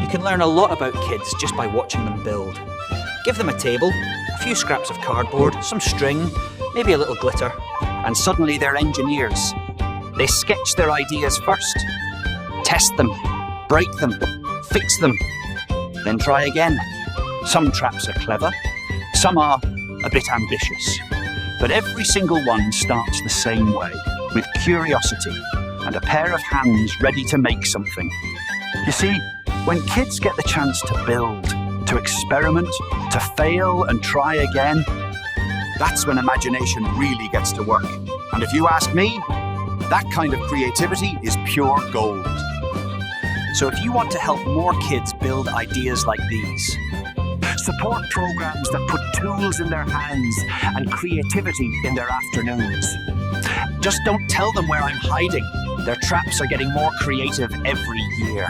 You can learn a lot about kids just by watching them build. Give them a table, a few scraps of cardboard, some string, maybe a little glitter, and suddenly they're engineers. They sketch their ideas first, test them, break them, fix them, then try again. Some traps are clever, some are a bit ambitious, but every single one starts the same way, with curiosity and a pair of hands ready to make something. You see, when kids get the chance to build, to experiment, to fail and try again, that's when imagination really gets to work. And if you ask me, that kind of creativity is pure gold. So if you want to help more kids build ideas like these, support programs that put tools in their hands and creativity in their afternoons. Just don't tell them where I'm hiding. Their traps are getting more creative every year.